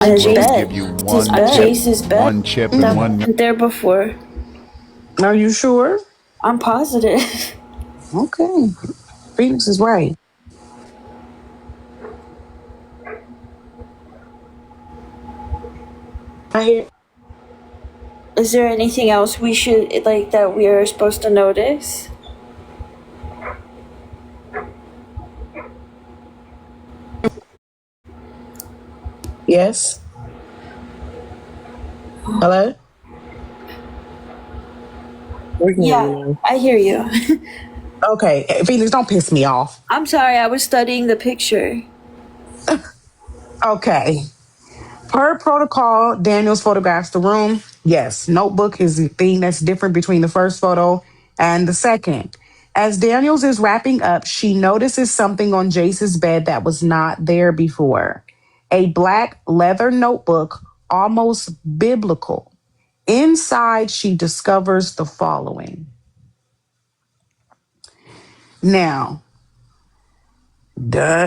his We'll bed. give you His one chip, Jace's bed. one chip, and one. I've been there before. Are you sure? I'm positive. Okay. Phoenix is right. Is there anything else we should like that we are supposed to notice? Yes. Hello? We can hear Yeah, you. I hear you. Okay. Phoenix, don't piss me off. I'm sorry, I was studying the picture. Okay. Per protocol, Daniels photographs the room. Yes, notebook is the thing that's different between the first photo and the second. As Daniels is wrapping up, she notices something on Jace's bed that was not there before. A black leather notebook, almost biblical. Inside, she discovers the following. Now,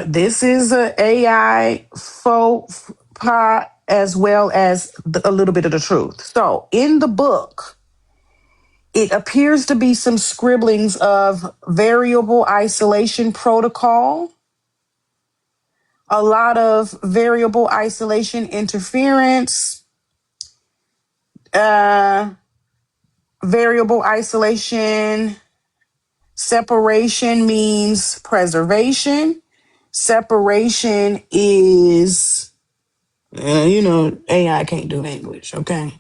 this is a AI faux pas as well as a little bit of the truth. So in the book, it appears to be some scribblings of variable isolation protocol, a lot of variable isolation interference, uh, variable isolation separation means preservation. Separation is AI can't do English, okay?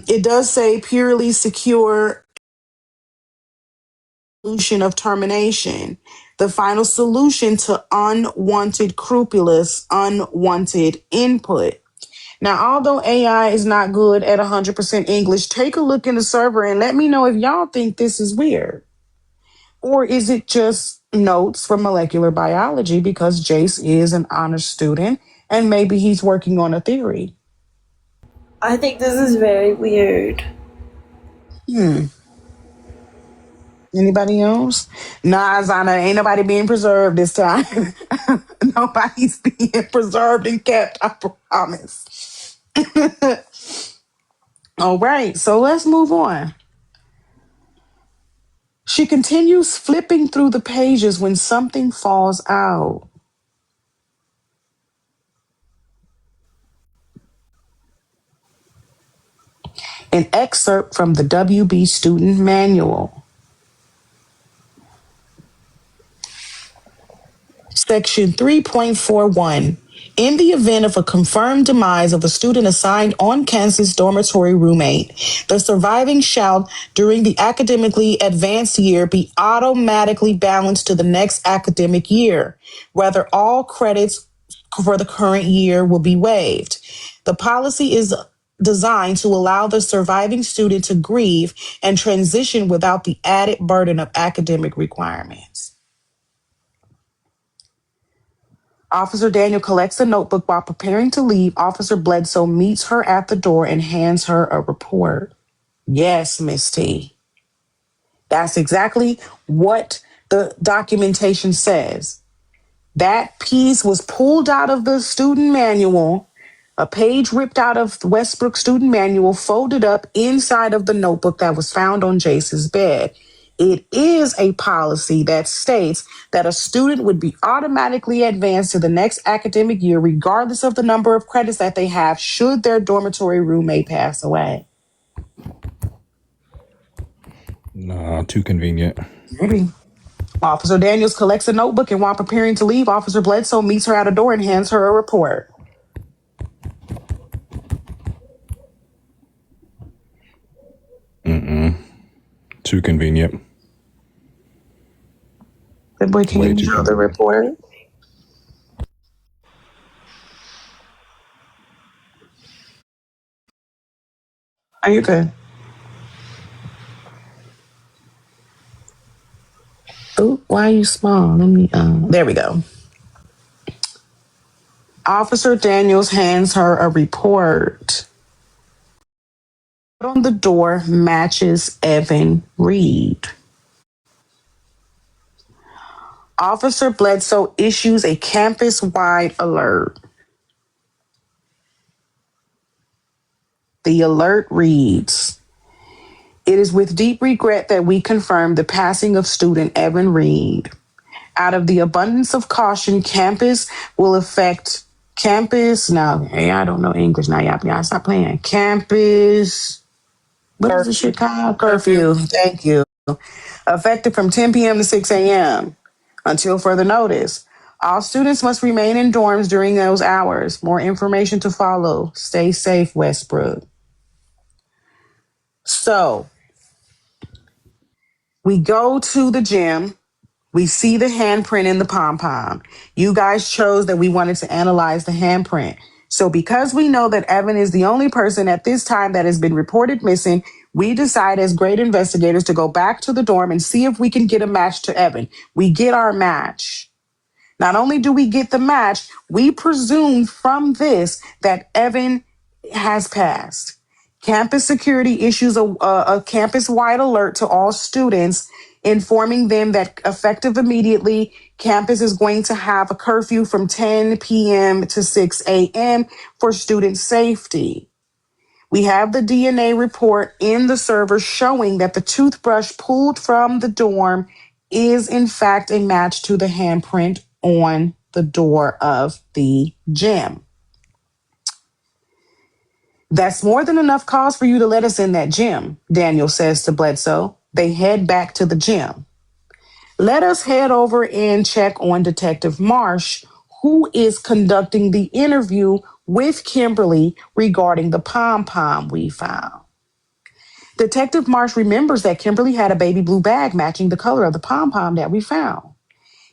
It does say purely secure solution of termination, the final solution to unwanted scrupulous, unwanted input. Now, although AI is not good at 100% English, take a look in the server and let me know if y'all think this is weird. Or is it just notes from molecular biology because Jace is an honor student and maybe he's working on a theory? I think this is very weird. Anybody else? Nah, Zana, ain't nobody being preserved this time. Nobody's being preserved and kept, I promise. All right, so let's move on. She continues flipping through the pages when something falls out. An excerpt from the WB Student Manual. Section 3.41. In the event of a confirmed demise of a student assigned on campus dormitory roommate, the surviving shall, during the academically advanced year, be automatically balanced to the next academic year, whether all credits for the current year will be waived. The policy is designed to allow the surviving student to grieve and transition without the added burden of academic requirements. Officer Daniel collects a notebook while preparing to leave. Officer Bledsoe meets her at the door and hands her a report. Yes, Miss T. That's exactly what the documentation says. That piece was pulled out of the student manual, a page ripped out of the Westbrook student manual, folded up inside of the notebook that was found on Jace's bed. It is a policy that states that a student would be automatically advanced to the next academic year, regardless of the number of credits that they have, should their dormitory roommate pass away. Nah, too convenient. Maybe. Officer Daniels collects a notebook, and while preparing to leave, Officer Bledsoe meets her at a door and hands her a report. Too convenient. Good boy, can you show the report? Are you good? Oh, why are you small? Let me, there we go. Officer Daniels hands her a report. On the door matches Evan Reed. Officer Bledsoe issues a campus-wide alert. The alert reads, "It is with deep regret that we confirm the passing of student Evan Reed. Out of the abundance of caution, campus will affect campus. Now, hey, I don't know English now. Y'all stop playing. Campus. What is this shit called? Curfew. Thank you. Effective from 10 p.m. to 6 a.m. Until further notice. All students must remain in dorms during those hours. More information to follow. Stay safe, Westbrook." So we go to the gym. We see the handprint in the pom pom. You guys chose that we wanted to analyze the handprint. So, because we know that Evan is the only person at this time that has been reported missing, we decide as great investigators to go back to the dorm and see if we can get a match to Evan. We get our match. Not only do we get the match, we presume from this that Evan has passed. Campus security issues a campus-wide alert to all students, informing them that effective immediately, campus is going to have a curfew from 10 p.m. to 6 a.m. for student safety. We have the DNA report in the server showing that the toothbrush pulled from the dorm is in fact a match to the handprint on the door of the gym. "That's more than enough cause for you to let us in that gym," Daniel says to Bledsoe. They head back to the gym. Let us head over and check on Detective Marsh, who is conducting the interview with Kimberly regarding the pom-pom we found. Detective Marsh remembers that Kimberly had a baby blue bag matching the color of the pom-pom that we found.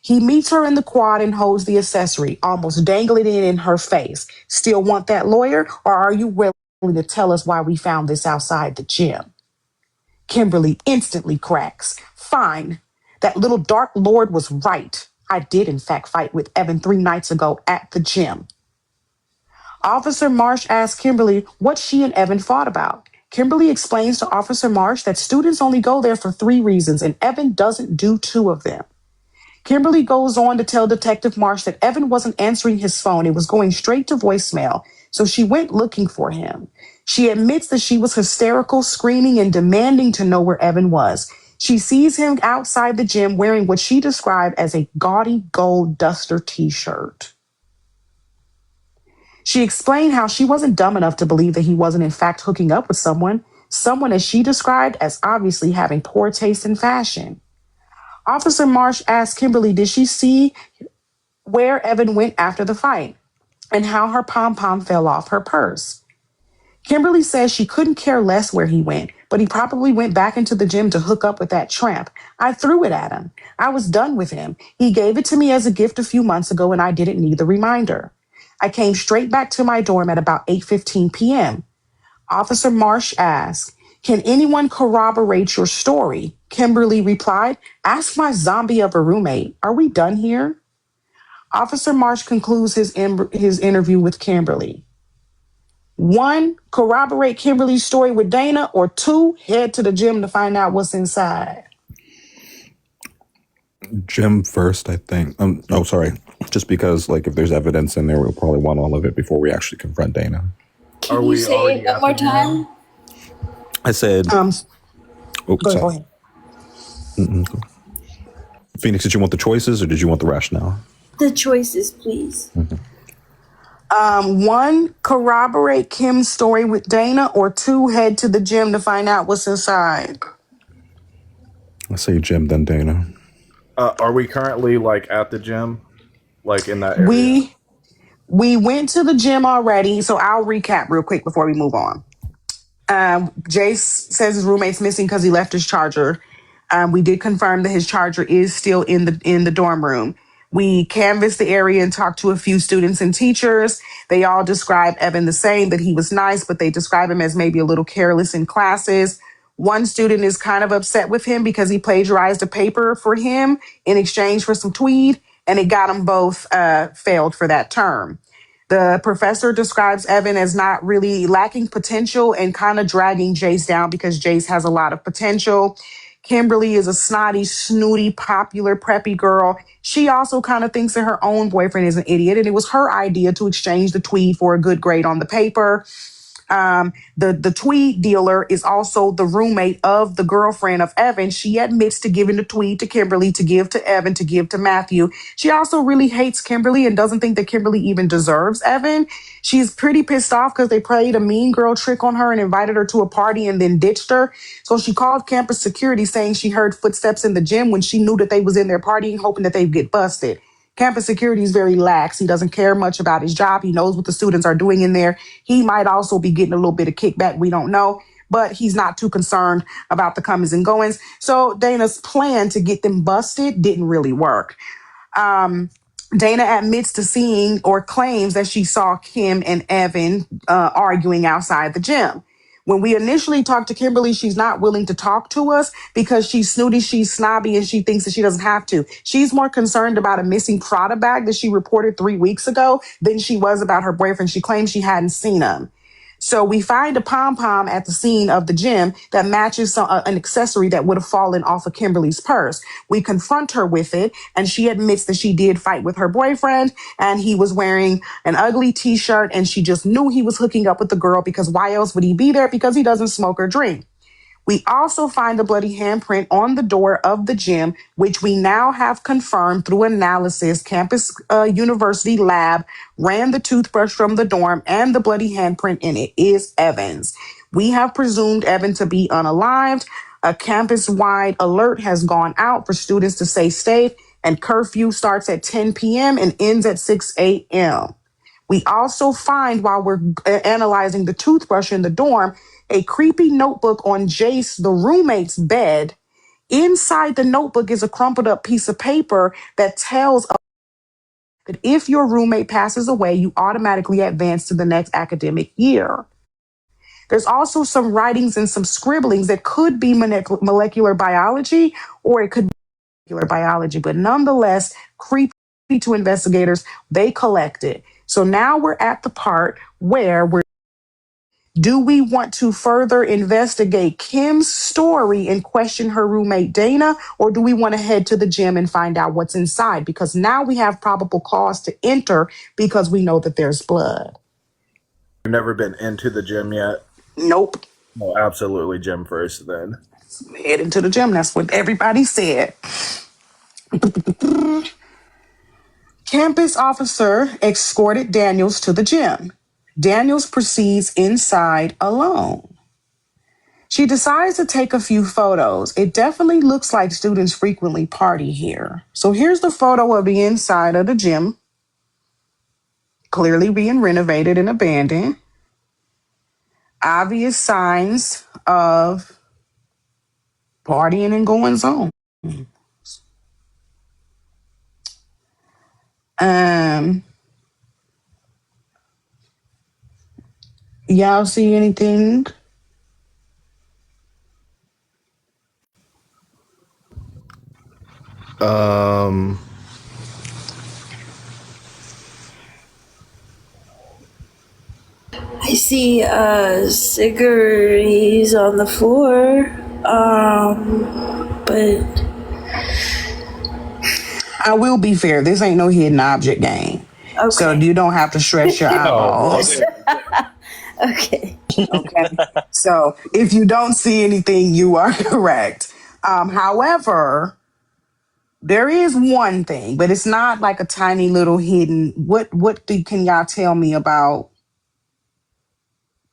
He meets her in the quad and holds the accessory, almost dangling it in her face. "Still want that lawyer, or are you willing to tell us why we found this outside the gym?" Kimberly instantly cracks. "Fine. That little dark lord was right. I did, in fact, fight with Evan 3 nights ago at the gym." Officer Marsh asks Kimberly what she and Evan fought about. Kimberly explains to Officer Marsh that students only go there for 3 reasons, and Evan doesn't do 2 of them. Kimberly goes on to tell Detective Marsh that Evan wasn't answering his phone. It was going straight to voicemail, so she went looking for him. She admits that she was hysterical, screaming and demanding to know where Evan was. She sees him outside the gym wearing what she described as a gaudy gold duster t-shirt. She explained how she wasn't dumb enough to believe that he wasn't in fact hooking up with someone as she described as obviously having poor taste in fashion. Officer Marsh asked Kimberly, did she see where Evan went after the fight and how her pom-pom fell off her purse? Kimberly says she couldn't care less where he went, but he probably went back into the gym to hook up with that tramp. I threw it at him. I was done with him. He gave it to me as a gift a few months ago, and I didn't need the reminder. I came straight back to my dorm at about 8:15 p.m. Officer Marsh asked, can anyone corroborate your story? Kimberly replied, ask my zombie of a roommate. Are we done here? Officer Marsh concludes his interview with Kimberly. 1, corroborate Kimberly's story with Dana, or 2, head to the gym to find out what's inside. Gym first, I think. Sorry. Just because, like, if there's evidence in there, we'll probably want all of it before we actually confront Dana. Can you say it one more time? I said... Go ahead. Phoenix, did you want the choices or did you want the rationale? The choices, please. 1, corroborate Kim's story with Dana, or 2, head to the gym to find out what's inside. I say gym, then Dana. Are we currently, like, at the gym? Like, in that area? We went to the gym already, so I'll recap real quick before we move on. Jace says his roommate's missing because he left his charger. We did confirm that his charger is still in the dorm room. We canvassed the area and talked to a few students and teachers. They all describe Evan the same, that he was nice, but they describe him as maybe a little careless in classes. One student is kind of upset with him because he plagiarized a paper for him in exchange for some tweed, and it got them both failed for that term. The professor describes Evan as not really lacking potential and kind of dragging Jace down because Jace has a lot of potential. Kimberly is a snotty, snooty, popular, preppy girl. She also kind of thinks that her own boyfriend is an idiot, and it was her idea to exchange the tweed for a good grade on the paper. The tweed dealer is also the roommate of the girlfriend of Evan. She admits to giving the tweed to Kimberly, to give to Evan, to give to Matthew. She also really hates Kimberly and doesn't think that Kimberly even deserves Evan. She's pretty pissed off because they played a mean girl trick on her and invited her to a party and then ditched her. So she called campus security saying she heard footsteps in the gym when she knew that they was in there partying, hoping that they'd get busted. Campus security is very lax. He doesn't care much about his job. He knows what the students are doing in there. He might also be getting a little bit of kickback. We don't know, but he's not too concerned about the comings and goings. So Dana's plan to get them busted didn't really work. Dana admits to seeing or claims that she saw Kim and Evan arguing outside the gym. When we initially talked to Kimberly, she's not willing to talk to us because she's snooty, she's snobby, and she thinks that she doesn't have to. She's more concerned about a missing Prada bag that she reported 3 weeks ago than she was about her boyfriend. She claims she hadn't seen him. So we find a pom-pom at the scene of the gym that matches an accessory that would have fallen off of Kimberly's purse. We confront her with it, and she admits that she did fight with her boyfriend, and he was wearing an ugly t-shirt, and she just knew he was hooking up with the girl because why else would he be there? Because he doesn't smoke or drink. We also find a bloody handprint on the door of the gym, which we now have confirmed through analysis. Campus University lab ran the toothbrush from the dorm, and the bloody handprint in it is Evan's. We have presumed Evan to be unalived. A campus-wide alert has gone out for students to stay safe, and curfew starts at 10 p.m. and ends at 6 a.m. We also find, while we're analyzing the toothbrush in the dorm, a creepy notebook on Jace, the roommate's bed. Inside the notebook is a crumpled up piece of paper that tells us that if your roommate passes away, you automatically advance to the next academic year. There's also some writings and some scribblings that could be molecular biology, or it could be molecular biology, but nonetheless, creepy to investigators. They collect it. So now we're at the part where do we want to further investigate Kim's story and question her roommate Dana, or do we want to head to the gym and find out what's inside? Because now we have probable cause to enter because we know that there's blood. I've never been into the gym yet. Nope. Well, absolutely gym first then. Head into the gym. That's what everybody said. Campus officer escorted Daniels to the gym. Daniels proceeds inside alone. She decides to take a few photos. It definitely looks like students frequently party here. So here's the photo of the inside of the gym, clearly being renovated and abandoned. Obvious signs of partying and goings on. Y'all see anything? I see cigarettes on the floor. But I will be fair. This ain't no hidden object game. okay. So you don't have to stress your eyeballs. Okay. Okay. So if you don't see anything, you are correct. However, there is one thing, but it's not like a tiny little hidden. Can y'all tell me about?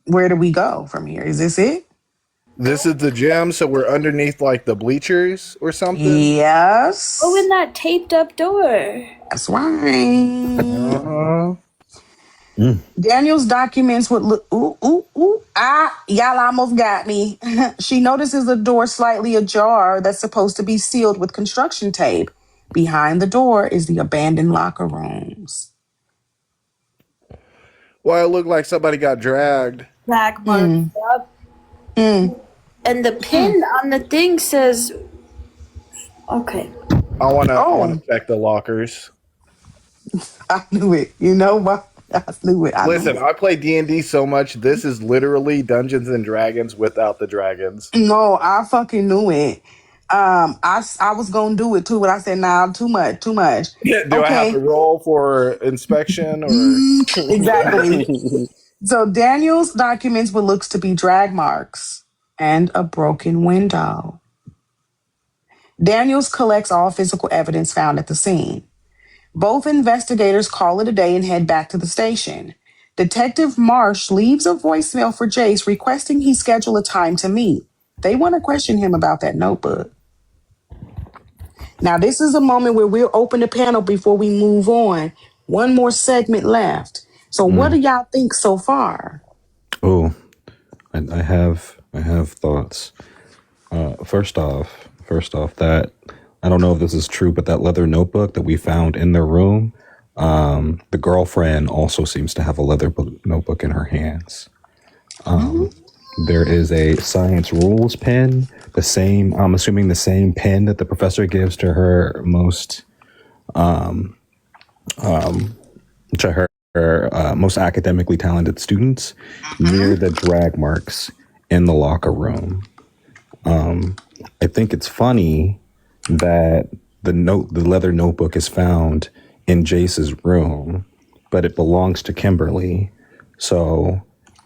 Where do we go from here? Is this it? This is the gym, so we're underneath like the bleachers or something. Yes. Oh, in that taped up door. That's right. Daniels documents what look. Y'all almost got me. She notices the door slightly ajar that's supposed to be sealed with construction tape. Behind the door is the abandoned locker rooms. Well, it looked like somebody got dragged. Black marked up. And the pin on the thing says, okay. I wanna check the lockers. I knew it. You know what? I knew it. Listen, I play D&D so much. This is literally Dungeons and Dragons without the dragons. No, I fucking knew it. I was gonna do it too, but I said, nah, too much. Yeah, do I have to roll for inspection or Exactly. So Daniels documents what looks to be drag marks and a broken window. Daniels collects all physical evidence found at the scene. Both investigators call it a day and head back to the station. Detective Marsh leaves a voicemail for Jace requesting he schedule a time to meet. They want to question him about that notebook. Now, this is a moment where we'll open the panel before we move on. One more segment left. So, what do y'all think so far? Oh, I have thoughts. First off, that I don't know if this is true, but that leather notebook that we found in their room, the girlfriend also seems to have a notebook in her hands. There is a science rules pen, the same. I'm assuming the same pen that the professor gives to her most academically talented students, near the drag marks in the locker room. I think it's funny that the leather notebook is found in Jace's room, but it belongs to Kimberly. So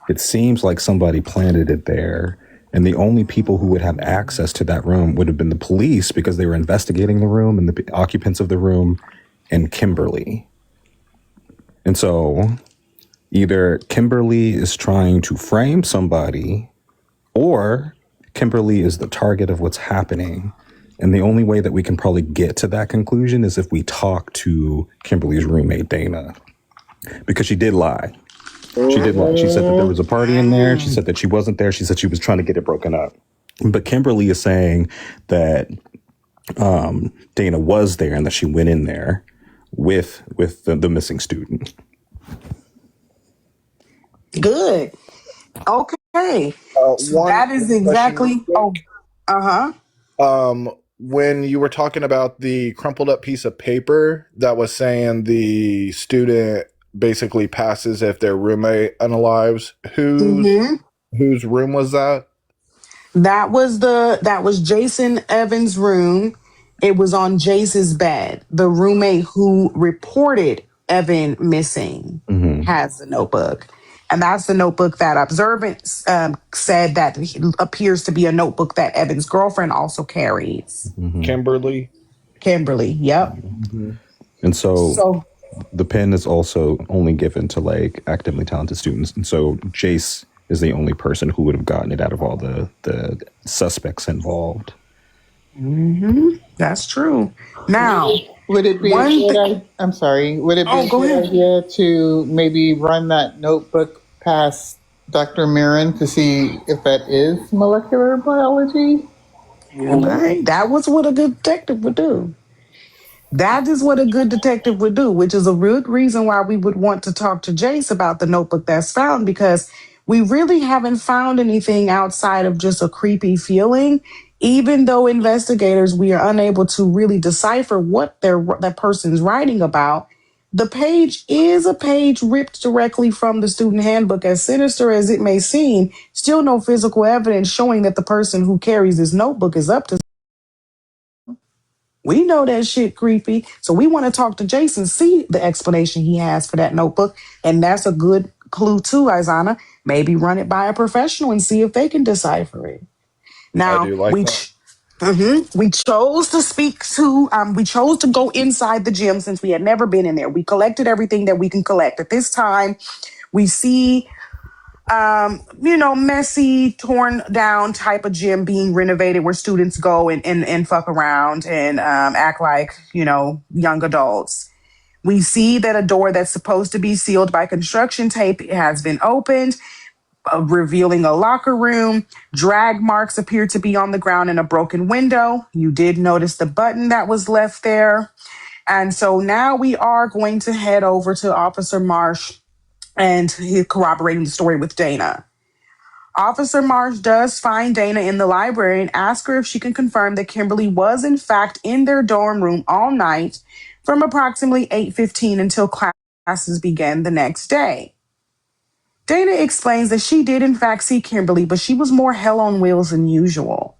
it seems like somebody planted it there. And the only people who would have access to that room would have been the police because they were investigating the room and the occupants of the room and Kimberly. And so either Kimberly is trying to frame somebody or Kimberly is the target of what's happening. And the only way that we can probably get to that conclusion is if we talk to Kimberly's roommate, Dana, because she did lie. She did lie. She said that there was a party in there. She said that she wasn't there. She said she was trying to get it broken up. But Kimberly is saying that Dana was there and that she went in there with the missing student. Good. Okay. So One that is question real exactly. Oh, quick. When you were talking about the crumpled up piece of paper that was saying the student basically passes if their roommate unalives, whose room was that? That was Jason Evans' room. It was on Jace's bed. The roommate who reported Evan missing has the notebook. And that's the notebook that observant said that appears to be a notebook that Evan's girlfriend also carries. Kimberly. Kimberly, yep. And so So the pen is also only given to like academically talented students. And so Jace is the only person who would have gotten it out of all the suspects involved. that's true. Now, Would it be a good idea? I'm sorry. Would it be a go good ahead. idea to maybe run that notebook past Dr. Mirren to see if that is molecular biology? Right. That was what a good detective would do. That is what a good detective would do, which is a real reason why we would want to talk to Jace about the notebook that's found, because we really haven't found anything outside of just a creepy feeling. Even though investigators, we are unable to really decipher what that person's writing about. The page is a page ripped directly from the student handbook. As sinister as it may seem, still no physical evidence showing that the person who carries this notebook is up to. We know that shit creepy. So we want to talk to Jason, see the explanation he has for that notebook. And that's a good clue too, Izana. Maybe run it by a professional and see if they can decipher it. I Now, do like that. we chose to we chose to go inside the gym since we had never been in there. We collected everything that we can collect. At this time, we see messy, torn down type of gym being renovated where students go and fuck around and act like, young adults. We see that a door that's supposed to be sealed by construction tape has been opened, revealing a locker room. Drag marks appear to be on the ground in a broken window. You did notice the button that was left there. And so now we are going to head over to Officer Marsh and he's corroborating the story with Dana. Officer Marsh does find Dana in the library and asks her if she can confirm that Kimberly was in fact in their dorm room all night from approximately 8:15 until classes began the next day. Dana explains that she did in fact see Kimberly, but she was more hell on wheels than usual.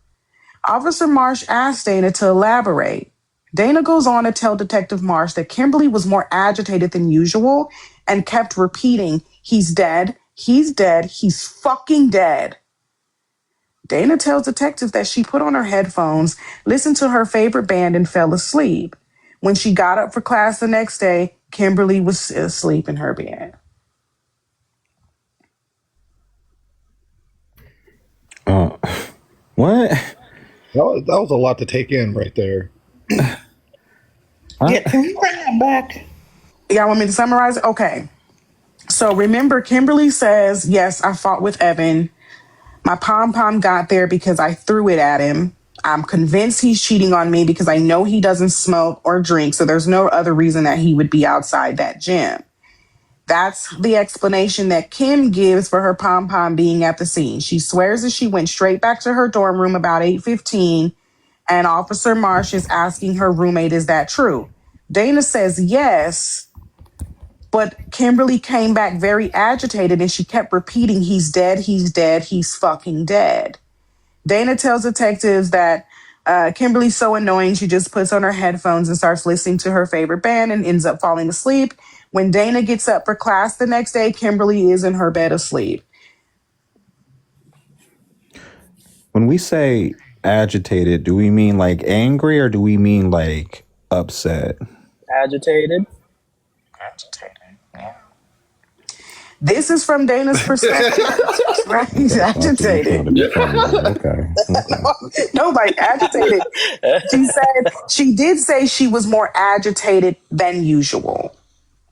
Officer Marsh asks Dana to elaborate. Dana goes on to tell Detective Marsh that Kimberly was more agitated than usual and kept repeating, "He's dead, He's dead. He's fucking dead. Dana tells detectives that she put on her headphones, listened to her favorite band, and fell asleep. When she got up for class the next day, Kimberly was asleep in her bed. What? That was a lot to take in right there. Yeah, can we bring that back? Y'all want me to summarize it? Okay. So remember, Kimberly says, yes, I fought with Evan. My pom-pom got there because I threw it at him. I'm convinced he's cheating on me because I know he doesn't smoke or drink, so there's no other reason that he would be outside that gym. That's the explanation that Kim gives for her pom-pom being at the scene. She swears that she went straight back to her dorm room about 8:15, and Officer Marsh is asking her roommate, is that true? Dana says yes, but Kimberly came back very agitated and she kept repeating, he's dead, he's fucking dead. Dana tells detectives that Kimberly's so annoying, she just puts on her headphones and starts listening to her favorite band and ends up falling asleep. When Dana gets up for class the next day, Kimberly is in her bed asleep. When we say agitated, do we mean like angry or do we mean like upset? Agitated. This is from Dana's perspective. Right? He's agitated. Okay. No, like agitated. She did say she was more agitated than usual.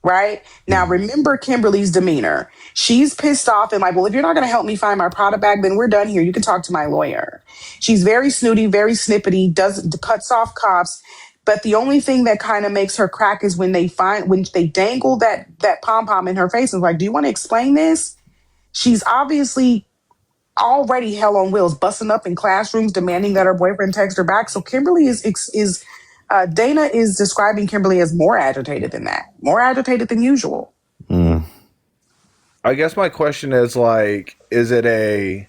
Right? Now, remember Kimberly's demeanor. She's pissed off and like, well, if you're not going to help me find my Prada bag, then we're done here. You can talk to my lawyer. She's very snooty, very snippety, cuts off cops. But the only thing that kind of makes her crack is when they dangle that pom pom in her face and like, do you want to explain this? She's obviously already hell on wheels, busting up in classrooms, demanding that her boyfriend text her back. So Kimberly is Dana is describing Kimberly as more agitated than that, more agitated than usual. I guess my question is like, is it a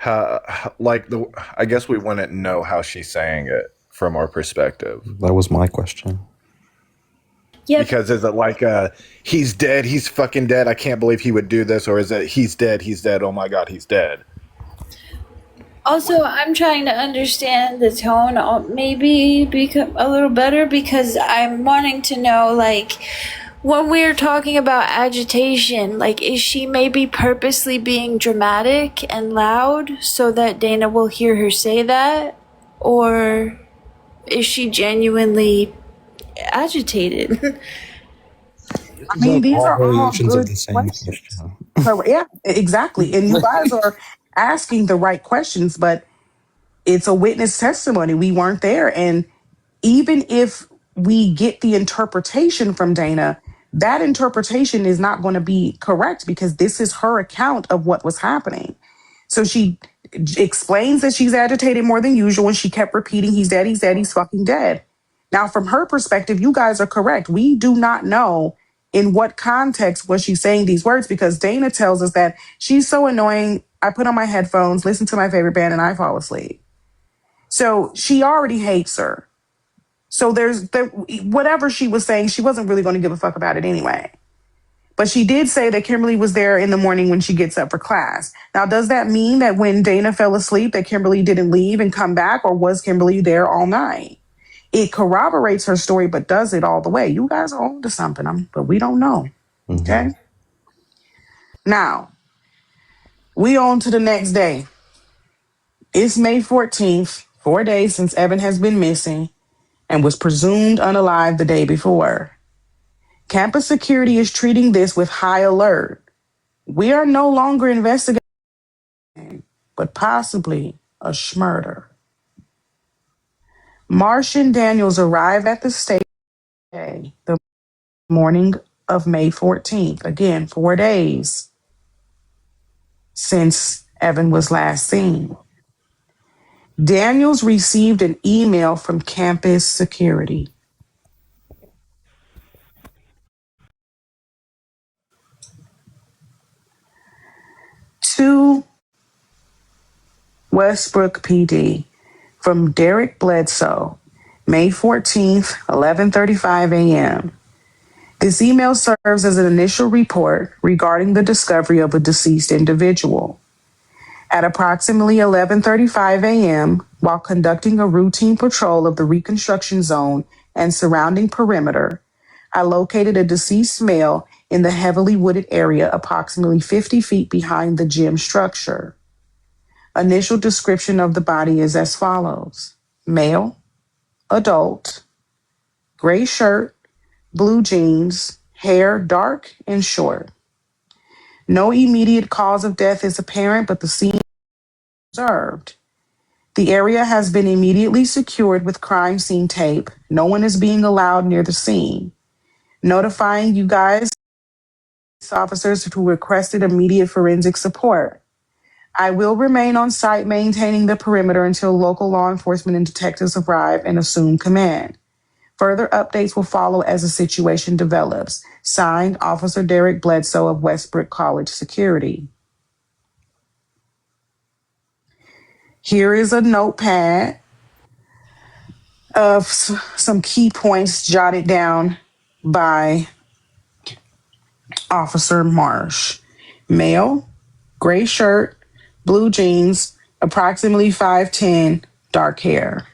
I guess we wouldn't know how she's saying it from our perspective. That was my question. Yep. Because is it like he's dead, he's fucking dead, I can't believe he would do this, or is it he's dead, oh my god, he's dead? Also, I'm trying to understand the tone, maybe become a little better, because I'm wanting to know, like, when we're talking about agitation, like, is she maybe purposely being dramatic and loud so that Dana will hear her say that? Or is she genuinely agitated? I mean, these are all variations good of the same questions. question. So, yeah, exactly. And you guys are asking the right questions, but it's a witness testimony. We weren't there. And even if we get the interpretation from Dana, that interpretation is not going to be correct because this is her account of what was happening. So she explains that she's agitated more than usual and she kept repeating, he's dead, he's fucking dead. Now, from her perspective, you guys are correct. We do not know in what context was she saying these words because Dana tells us that she's so annoying. I put on my headphones, listen to my favorite band, and I fall asleep. So she already hates her. So whatever she was saying, she wasn't really going to give a fuck about it anyway. But she did say that Kimberly was there in the morning when she gets up for class. Now, does that mean that when Dana fell asleep that Kimberly didn't leave and come back, or was Kimberly there all night? It corroborates her story, but does it all the way? You guys are on to something, but we don't know. Okay? Now, we on to the next day. It's May 14th, 4 days since Evan has been missing and was presumed unalive the day before. Campus security is treating this with high alert. We are no longer investigating, but possibly a schmurder. Marsh and Daniels arrive at the station the morning of May 14th. Again, 4 days since Evan was last seen. Daniels received an email from campus security. To Westbrook PD from Derek Bledsoe, May 14th, 11:35 a.m. This email serves as an initial report regarding the discovery of a deceased individual. At approximately 11:35 a.m., while conducting a routine patrol of the reconstruction zone and surrounding perimeter, I located a deceased male in the heavily wooded area approximately 50 feet behind the gym structure. Initial description of the body is as follows: male, adult, gray shirt, blue jeans, hair dark and short. No immediate cause of death is apparent, but the scene is observed. The area has been immediately secured with crime scene tape. No one is being allowed near the scene. Notifying you guys, officers who requested immediate forensic support. I will remain on site maintaining the perimeter until local law enforcement and detectives arrive and assume command. Further updates will follow as the situation develops. Signed, Officer Derek Bledsoe of Westbrook College Security. Here is a notepad of some key points jotted down by Officer Marsh. Male, gray shirt, blue jeans, approximately 5'10", dark hair.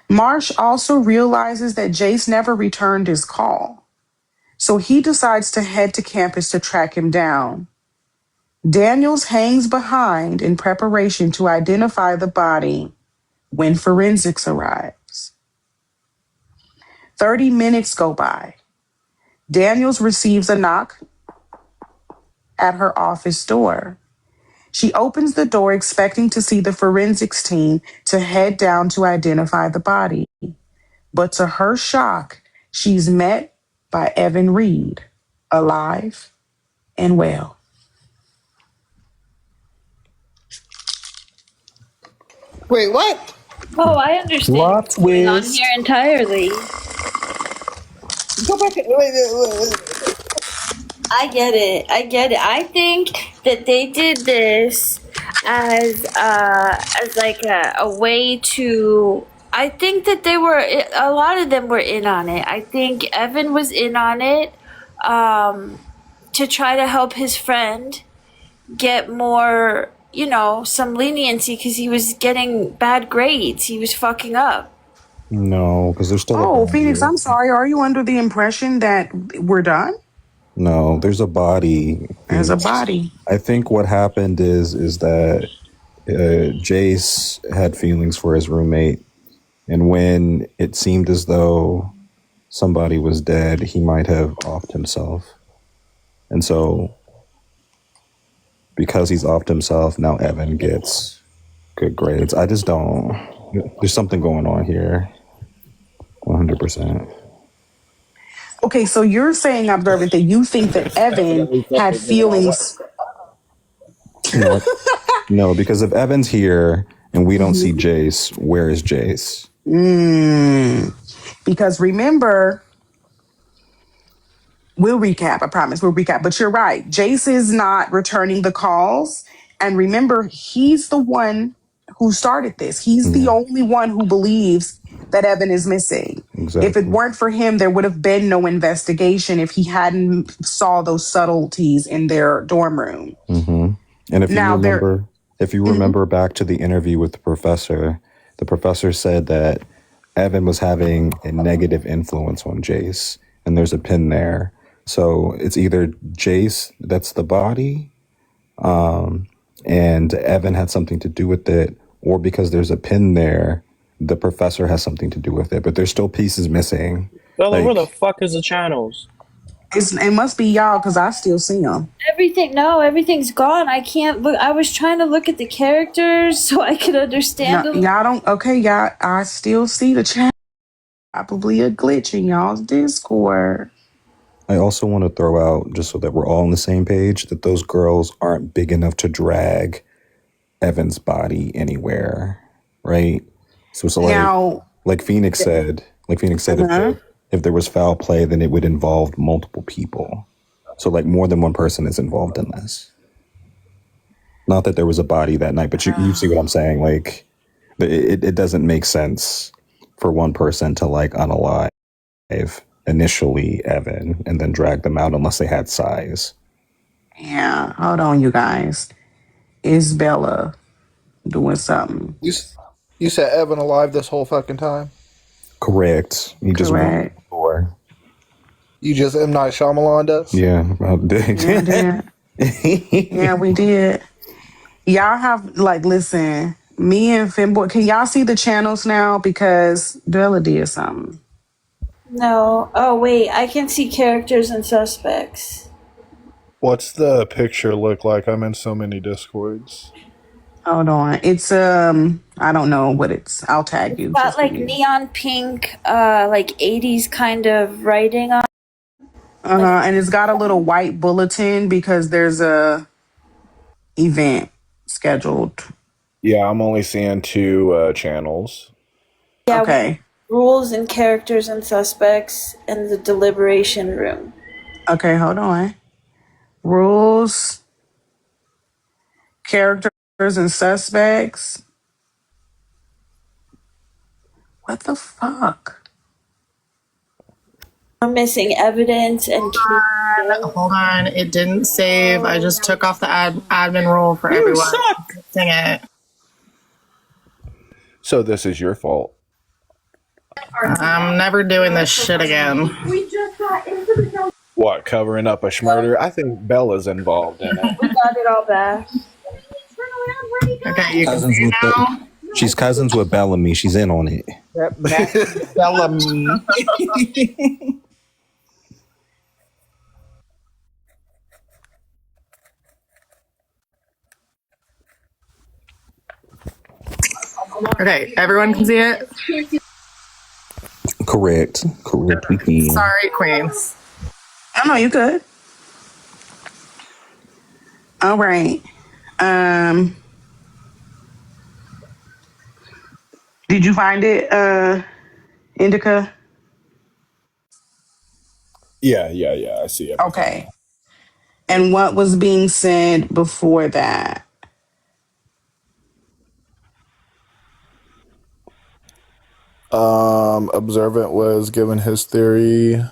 Marsh also realizes that Jace never returned his call, so he decides to head to campus to track him down. Daniels hangs behind in preparation to identify the body when forensics arrives. 30 minutes go by. Daniels receives a knock at her office door. She opens the door expecting to see the forensics team to head down to identify the body. But to her shock, she's met by Evan Reed, alive and well. Wait, what? Oh, I understand Plot what's going on twist. here entirely. Go back. Wait. I get it. I get it. I think that they did this as like a way to. I think that they were a lot of them were in on it. I think Evan was in on it to try to help his friend get more, some leniency because he was getting bad grades. He was fucking up. No, because there's still a Oh, body. Phoenix, I'm sorry. Are you under the impression that we're done? No, there's a body. There's a Phoenix. body. I think what happened is that Jace had feelings for his roommate, and when it seemed as though somebody was dead, he might have offed himself. And so, because he's offed himself, now Evan gets good grades. I just don't. There's something going on here. 100%. Okay, so you're saying, Observant, that you think that Evan had feelings. No, no, because if Evan's here and we don't see Jace, where is Jace? Because remember, we'll recap, I promise, we'll recap. But you're right. Jace is not returning the calls. And remember, he's the one who started this. He's the only one who believes that Evan is missing. Exactly. If it weren't for him, there would have been no investigation if he hadn't saw those subtleties in their dorm room. Mm-hmm. And if you remember back to the interview with the professor said that Evan was having a negative influence on Jace, and there's a pin there. So it's either Jace that's the body, and Evan had something to do with it, or because there's a pin there, the professor has something to do with it. But there's still pieces missing. Bella, where the fuck is the channels? It must be y'all because I still see them. Everything's gone. I can't look. I was trying to look at the characters so I could understand them. Y'all don't. Okay, y'all. I still see the chat. Probably a glitch in y'all's Discord. I also want to throw out, just so that we're all on the same page, that those girls aren't big enough to drag Evan's body anywhere, right? So Now, like Phoenix said, if there was foul play, then it would involve multiple people. So like more than one person is involved in this. Not that there was a body that night, but you see what I'm saying? Like it doesn't make sense for one person to like unalive initially Evan and then drag them out unless they had size. Yeah, hold on, you guys. Is Bella doing something? You said Evan alive this whole fucking time? Correct. You just went Correct. before. You just M. Night Shyamalan us? Yeah. Yeah, yeah, we did. Y'all have like, listen. Me and Finboy, can y'all see the channels now? Because Bella did something. No. Oh wait, I can see characters and suspects. What's the picture look like? I'm in so many discords. Hold on. It's I don't know what it's. I'll tag you. Got Just give like me. neon pink, like 80s kind of writing on. And it's got a little white bulletin because there's a event scheduled. Yeah, I'm only seeing two channels. Yeah, we Okay. rules and characters and suspects in the deliberation room. Okay, hold on. Rules, characters, and suspects. What the fuck? We're missing evidence and Hold on, it didn't save. I just took off the admin role for You everyone. suck. Dang it. So this is your fault. I'm never doing this shit again. What, covering up a schmurder? I think Bella's involved in it. we got it all back. Okay, you can Cousins see with now. She's cousins with Bellamy. She's in on it. Bellamy. Okay, everyone can see it? Correct. We can. Sorry, Queens. Oh no, you good. All right. Did you find it, Indica? Yeah, I see everything. Okay. And what was being said before that? Observant was given his theory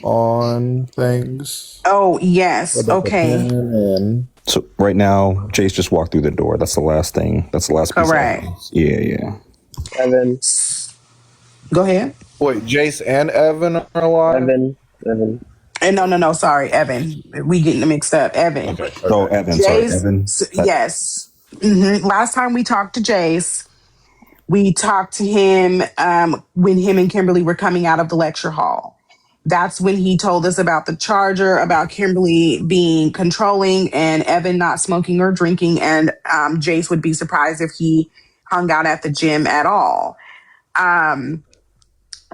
on things Oh, yes. about the Okay. pen and So right now, Jace just walked through the door. That's the last thing. That's the last piece. Correct. Yeah. Evan. Go ahead. wait, Jace and Evan are alive? Evan. And no, sorry, Evan. We getting mixed up. Evan. Okay. Oh, Evan. Sorry, Jace, Evan. yes. Last time we talked to Jace, we talked to him when him and Kimberly were coming out of the lecture hall. That's when he told us about the charger, about Kimberly being controlling and Evan not smoking or drinking. And Jace would be surprised if he hung out at the gym at all.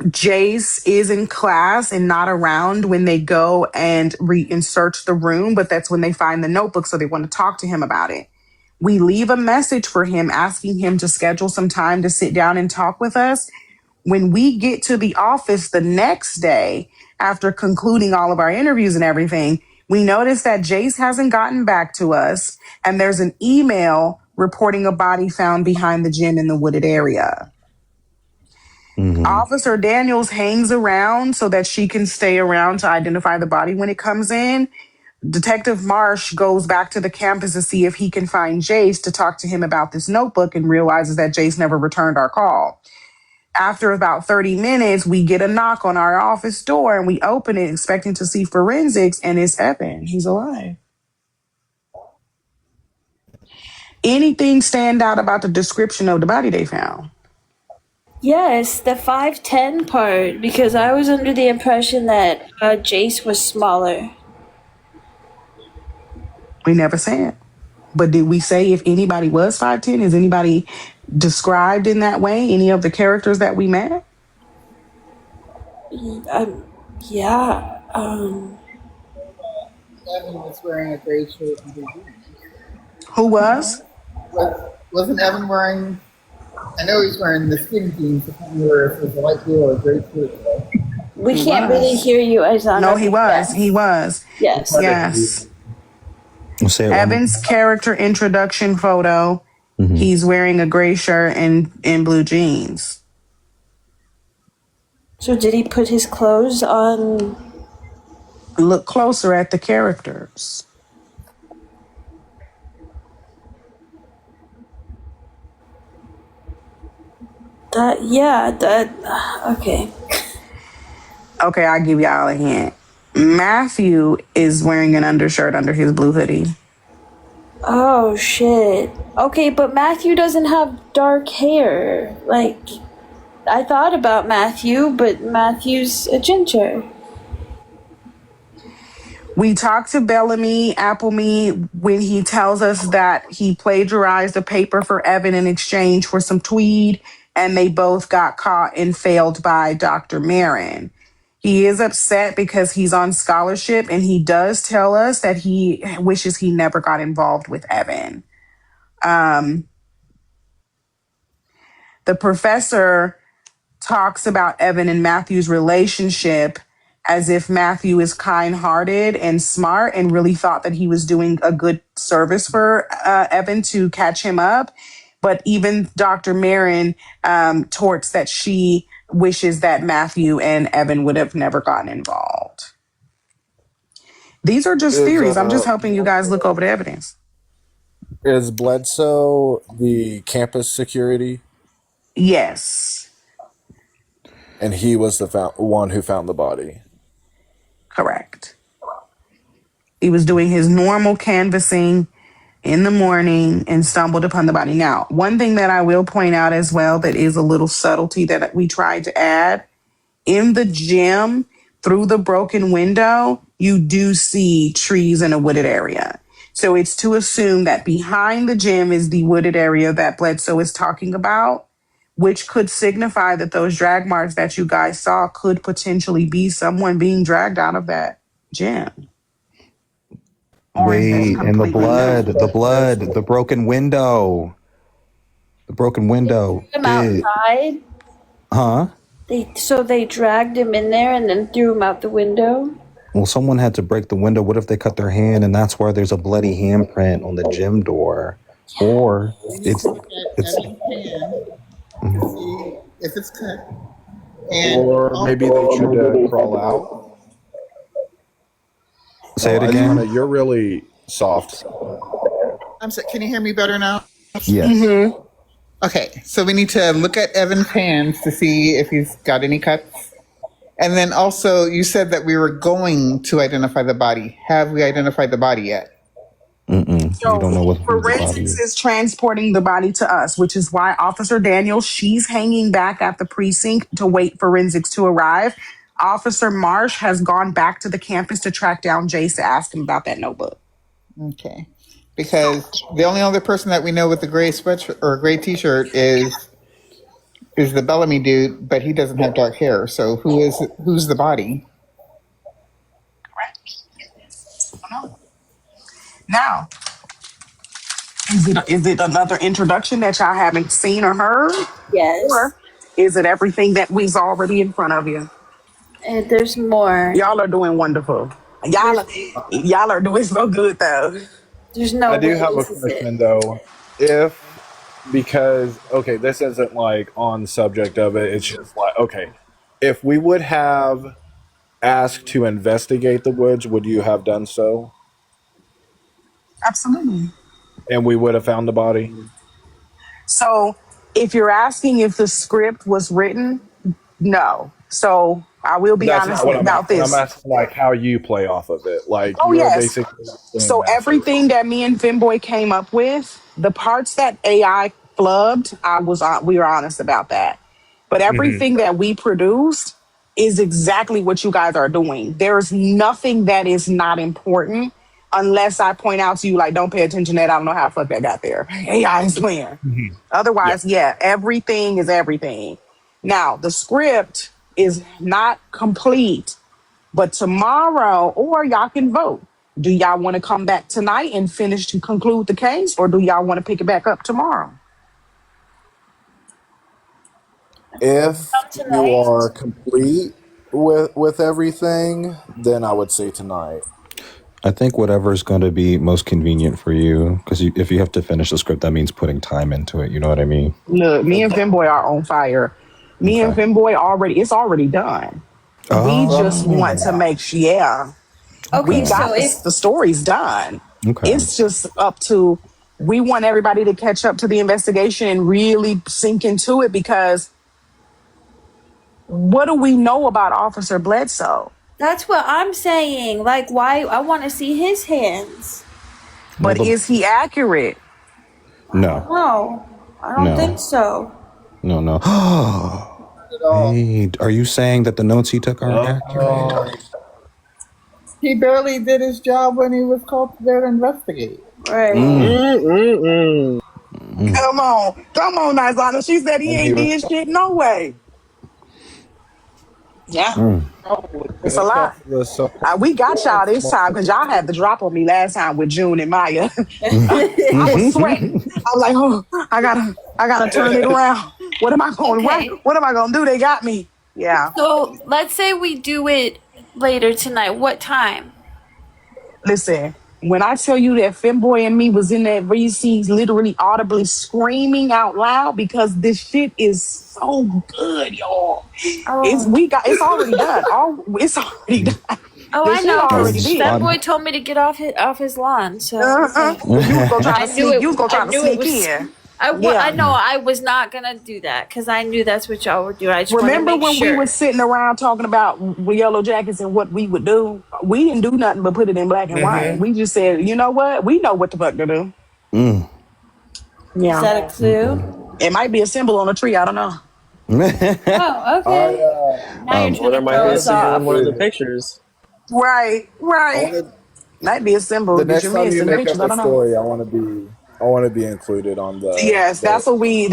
Jace is in class and not around when they go and search the room, but that's when they find the notebook. So they want to talk to him about it. We leave a message for him asking him to schedule some time to sit down and talk with us. When we get to the office the next day, after concluding all of our interviews and everything, we notice that Jace hasn't gotten back to us. And there's an email reporting a body found behind the gym in the wooded area. Officer Daniels hangs around so that she can stay around to identify the body when it comes in. Detective Marsh goes back to the campus to see if he can find Jace to talk to him about this notebook and realizes that Jace never returned our call. After about 30 minutes, we get a knock on our office door and we open it expecting to see forensics, and it's Evan. He's alive. Anything stand out about the description of the body they found? Yes, the 5'10" part, because I was under the impression that Jace was smaller. We never said. But did we say if anybody was 5'10"? Is anybody described in that way? Any of the characters that we met? Yeah. Evan was wearing a gray shirt and blue jeans. Who was? Wasn't Evan wearing? I know he's wearing the skinny jeans. I can't remember if it was a light blue or a gray shirt. We can't really hear you, Aizana. No, he was. Yes. He was. Yes. Yes. We'll say it Evan's character introduction photo. Mm-hmm. He's wearing a gray shirt and blue jeans. So did he put his clothes on? Look closer at the characters. Okay. Okay, I'll give y'all a hint. Matthew is wearing an undershirt under his blue hoodie. Oh shit. Okay, but Matthew doesn't have dark hair. Like, I thought about Matthew, but Matthew's a ginger. We talked to Bellamy Applemy when he tells us that he plagiarized a paper for Evan in exchange for some tweed, and they both got caught and failed by Dr. Marin. He is upset because he's on scholarship, and he does tell us that he wishes he never got involved with Evan. The professor talks about Evan and Matthew's relationship as if Matthew is kind-hearted and smart and really thought that he was doing a good service for Evan to catch him up. But even Dr. Marin torts that she wishes that Matthew and Evan would have never gotten involved. These are just Is theories. I'm just helping you guys look over the evidence. is Bledsoe the campus security, Yes, and he was the one who found the body? correct. He was doing his normal canvassing in the morning and stumbled upon the body. Now, one thing that I will point out as well that is a little subtlety that we tried to add in the gym through the broken window, you do see trees in a wooded area. So it's to assume that behind the gym is the wooded area that Bledsoe is talking about, which could signify that those drag marks that you guys saw could potentially be someone being dragged out of that gym. Or is this Wait, and completely new? the broken window. The broken window. Him outside. Huh? They dragged him in there and then threw him out the window. Well, someone had to break the window. What if they cut their hand and that's why there's a bloody handprint on the gym door? Or We need it's to look at it's Evan's hand to see if it's cut. And Or maybe they tried to crawl out. say it Anna, again. you're really soft. I'm sorry, can you hear me better now? Yes. Okay, so we need to look at Evan's hands to see if he's got any cuts. And then also, you said that we were going to identify the body. Have we identified the body yet? We don't know what the body Forensics is. is transporting the body to us, which is why Officer Daniel, she's hanging back at the precinct to wait forensics to arrive. Officer Marsh has gone back to the campus to track down Jace to ask him about that notebook. Okay. Because the only other person that we know with the gray sweatshirt or gray t-shirt is the Bellamy dude, but he doesn't have dark hair. So who's the body? Now, is it another introduction that y'all haven't seen or heard? Yes. Or is it everything that was already in front of you? And there's more. Y'all are doing wonderful. Y'all are doing so good though. There's no I do way have a this is it. question though. Because okay, this isn't like on the subject of it. It's just like okay, if we would have asked to investigate the woods, would you have done so? Absolutely. And we would have found the body. So if you're asking if the script was written, no. So I will be That's honest not what I'm about asking. this. I'm asking like how you play off of it. Like Oh, you're yes. basically So everything that me and Finboy came up with, the parts that AI flubbed, we were honest about that. But everything that we produced is exactly what you guys are doing. There's nothing that is not important unless I point out to you, like, don't pay attention to that. I don't know how the fuck that got there. AI is playing. Otherwise, yeah, everything is everything. Now, the script is not complete, but tomorrow, or y'all can vote. Do y'all want to come back tonight and finish to conclude the case, or do y'all want to pick it back up tomorrow? If you Tonight. are complete with everything, then I would say tonight. I think whatever is going to be most convenient for you, because if you have to finish the script, that means putting time into it. You know what I mean? Look, me and Finboy are on fire. Me and Okay. Femboy it's already done. We just want to Oh. make sure, yeah, we Okay, Okay. so got if the story's done. Okay. It's just up to, we want everybody to catch up to the investigation and really sink into it, because what do we know about Officer Bledsoe? that's what I'm saying, like, why I want to see his hands. Well, But is he accurate? no, No, I don't think no, so. no. At all. Wait, are you saying that the notes he took aren't accurate? He barely did his job when he was called there to investigate. Right. Mm-mm-mm. Come on, Nizana. She said he And he ain't was did shit. No way. Yeah, it's a gonna come lot. for the We got y'all this small. time because y'all had the drop on me last time with June and Maya. I was sweating. I was like, oh, I gotta turn it around. What am I going? Okay. What am I gonna do? They got me. Yeah. So let's say we do it later tonight. What time? Listen, when I tell you that Femboy and me was in that Reese's literally audibly screaming out loud because this shit is so good, y'all. Oh, It's already done. It's already done. oh, The I shit know, already because did. that boy told me to get off his lawn. So okay. Because you was gonna try to I knew sneak. it. You was gonna I try to knew it sneak was. in. I Yeah. know I was not gonna do that because I knew that's what y'all were doing. I just wanted to Remember make when we sure. were sitting around talking about Yellow Jackets and what we would do? We didn't do nothing but put it in black and white. We just said, you know what? We know what the fuck to do. Is Yeah. that a clue? It might be a symbol on a tree. I don't know. Oh, I okay. Now you're Or trying there to might throw be a us symbol in off. one of the included. pictures. Right, I right. wanted Might be a symbol the that next you time missed you in the make pictures. up I a don't know. story, I want to be included on Yes, the that's what we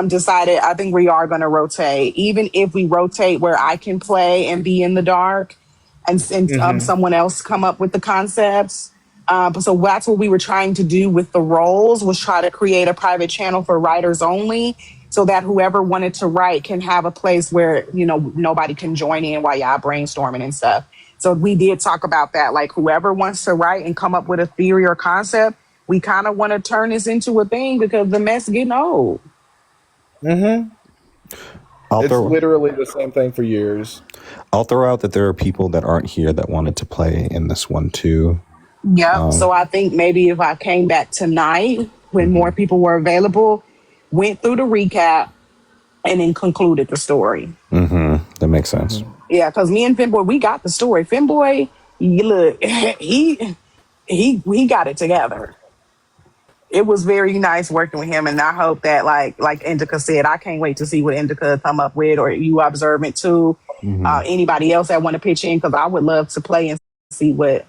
decided. I think we are going to rotate, even if we rotate where I can play and be in the dark, and someone else come up with the concepts. So that's what we were trying to do with the roles, was try to create a private channel for writers only, so that whoever wanted to write can have a place where nobody can join in while y'all brainstorming and stuff. So we did talk about that, like whoever wants to write and come up with a theory or concept, we kind of want to turn this into a thing because the mess getting old. I'll It's throw literally the same thing for years. I'll throw out that there are people that aren't here that wanted to play in this one too. Yep. So I think maybe if I came back tonight when more people were available, went through the recap, and then concluded the story. That makes sense. Yeah, because me and Finboy, we got the story. Finboy, look, he got it together. It was very nice working with him, and I hope that like Indica said, I can't wait to see what Indica come up with, or you observant too. Anybody else that want to pitch in, because I would love to play and see what.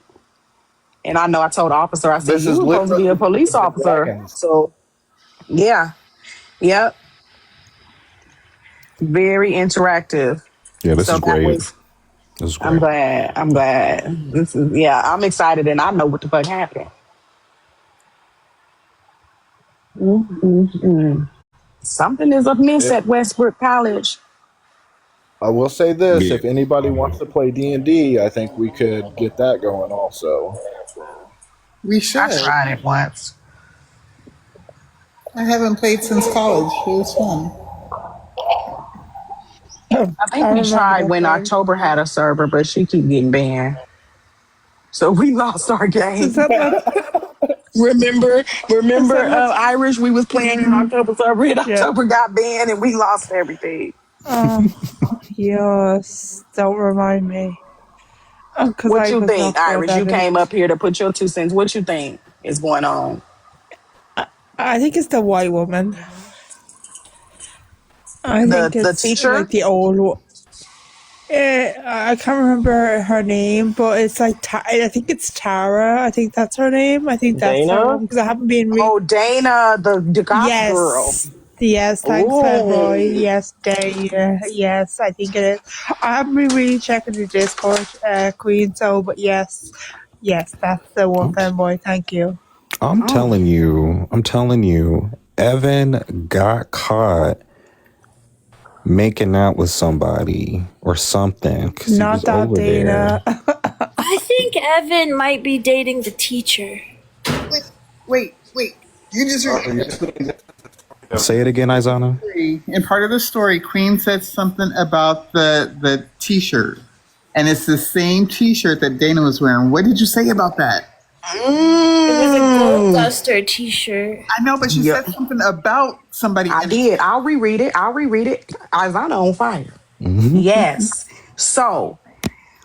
And I know I told the officer, I said This you is were supposed to be a literally police the officer, dragons. so yeah, yep, very interactive. Yeah, this So is that great. was. This is I'm great. glad. I'm glad. This is yeah. I'm excited, and I know what the fuck happened. Something is amiss If at Westbrook College. I will say this, Yeah. if anybody wants to play D&D, I think we could get that going also. We I should. tried it once. I haven't played since college. It was fun. I think I we remember tried that when time. October had a server, but she keep getting banned. So we lost our Is game. that not? Remember, Is that not? Irish. We was playing in October server, and Yeah. October got banned, and we lost everything. Yes. Don't remind me. Because What I you was think, not good Irish? You at came it. up here to put your 2 cents. What you think is going on? I think it's the white woman. I think The it's like teacher? the old. I can't remember her name, but it's like I think it's Tara. I think that's her name. I think that's her Dana? one because I haven't been. Oh, Dana, the goth girl. Yes. Yes, thanks, Oh, Fanboy. Yes, Dana. Yes, I think it is. I haven't been really checking the Discord, Queen, so, but yes. Yes, that's the one, I'm, t- Fanboy. Thank you. I'm telling you, Evan got caught making out with somebody or something because he was Not that over Dana. there. I think Evan might be dating the teacher. Wait. You just Say it again, Izana. In part of the story, Queen said something about the T-shirt, and it's the same T-shirt that Dana was wearing. What did you say about that? It was a gold Mm. duster T-shirt. I know, but she Yep. said something about somebody. I did. I'll reread it. Izana on fire. Yes. So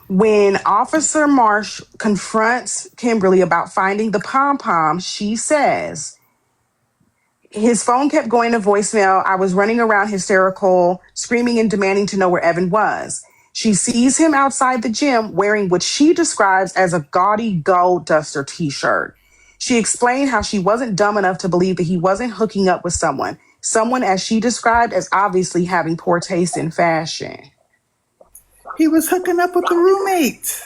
when Officer Marsh confronts Kimberly about finding the pom pom, she says, his phone kept going to voicemail. I was running around hysterical, screaming and demanding to know where Evan was. She sees him outside the gym wearing what she describes as a gaudy gold duster t shirt. She explained how she wasn't dumb enough to believe that he wasn't hooking up with someone as she described as obviously having poor taste in fashion. He was hooking up with the roommate.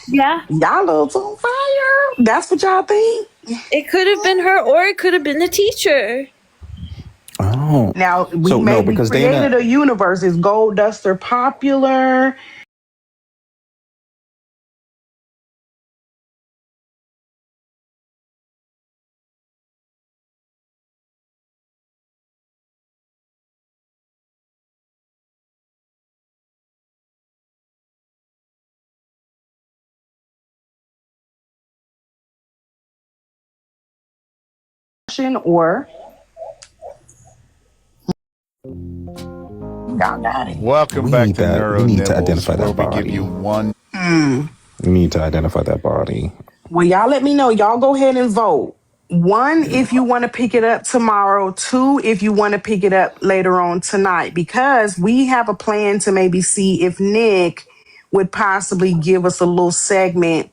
Yeah, Y'all look on fire. That's what y'all think? it could have been her, or it could have been the teacher. Oh, Now we so no, maybe because created Dana. a universe. Is gold duster popular? Or y'all got it. Welcome We back need to that. We Neuro need to Nibbles, identify where that we give body. you one. We need to identify that body. Well, y'all let me know. Y'all go ahead and vote. One, if you want to pick it up tomorrow. Two, if you want to pick it up later on tonight, because we have a plan to maybe see if Nick would possibly give us a little segment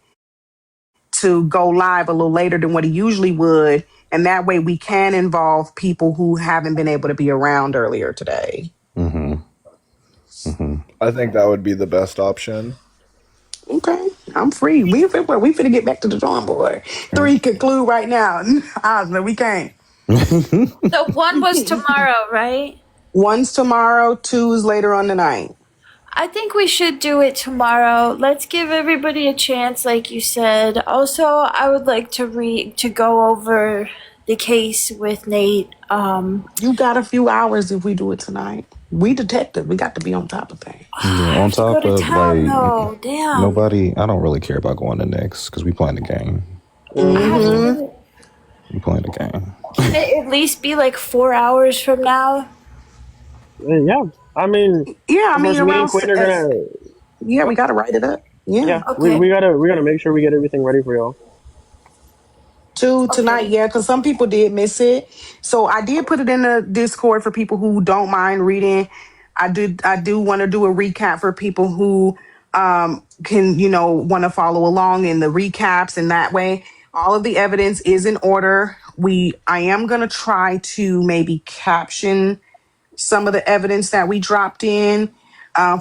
to go live a little later than what he usually would. And that way we can involve people who haven't been able to be around earlier today. I think that would be the best option. Okay, I'm free. We finna get back to the drawing board. Three conclude right now. No, we can't. So one was tomorrow, right? One's tomorrow, two is later on tonight. I think we should do it tomorrow. Let's give everybody a chance, like you said. Also, I would like to go over the case with Nate. You got a few hours if we do it tonight. We detectives, we got to be on top of things. Yeah, I on have to go top to of town though. Damn. nobody. I don't really care about going to Knicks because we playing the game. I have to Mhm. do it. We playing the game. Can it at least be like 4 hours from now? Yeah, I mean, Yeah, I of mean course, me around. and Quinn are gonna. Yeah, we got to write it up. Yeah, Yeah, Okay. we gotta make sure we get everything ready for y'all. two tonight. Okay. Yeah, because some people did miss it. So I did put it in the Discord for people who don't mind reading. I do want to do a recap for people who can want to follow along in the recaps, and that way all of the evidence is in order. I am gonna try to maybe caption some of the evidence that we dropped in